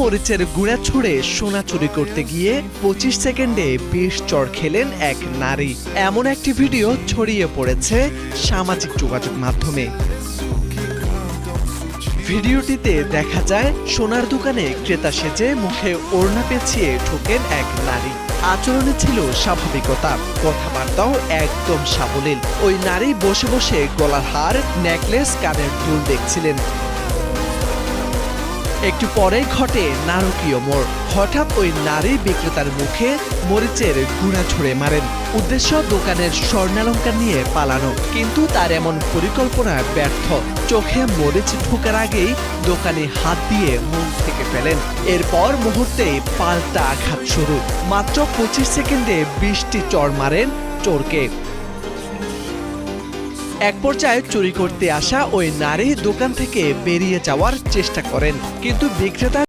মরিচের গুঁড়া ছুঁড়ে সোনা চুরি করতে গিয়ে 25 সেকেন্ডে 20 চড় খেলেন এক নারী। এমন একটি ভিডিও ছড়িয়ে পড়েছে সামাজিক যোগাযোগ মাধ্যমে। ভিডিওটিতে দেখা যায় সোনার দোকানে ক্রেতা সেজে মুখে ওড়না পেঁচিয়ে ঢোকেন এক নারী। আচরণে ছিল স্বাভাবিকতা, কথাবার্তাও একদম সাবলীল। ওই নারী বসে বসে গলার হার, নেকলেস, কানের দুল দেখছিলেন। একটু পরেই ঘটে নারকীয় মোড়। হঠাৎ ওই নারী বিক্রেতার মুখে মরিচের গুঁড়া ছুঁড়ে মারেন। উদ্দেশ্য দোকানের স্বর্ণালঙ্কার নিয়ে পালানো, কিন্তু তার এমন পরিকল্পনা ব্যর্থ। চোখে মরিচ ঢোকার আগেই দোকানে হাত দিয়ে মুখ থেকে ফেলেন। এরপর মুহূর্তেই পাল্টা আঘাত শুরু। মাত্র 25 সেকেন্ডে 20টি চড় মারেন চোরকে। এক পর্যায়ে চুরি করতে আসা ওই নারী দোকান থেকে বেরিয়ে যাওয়ার চেষ্টা করেন, কিন্তু বিক্রেতা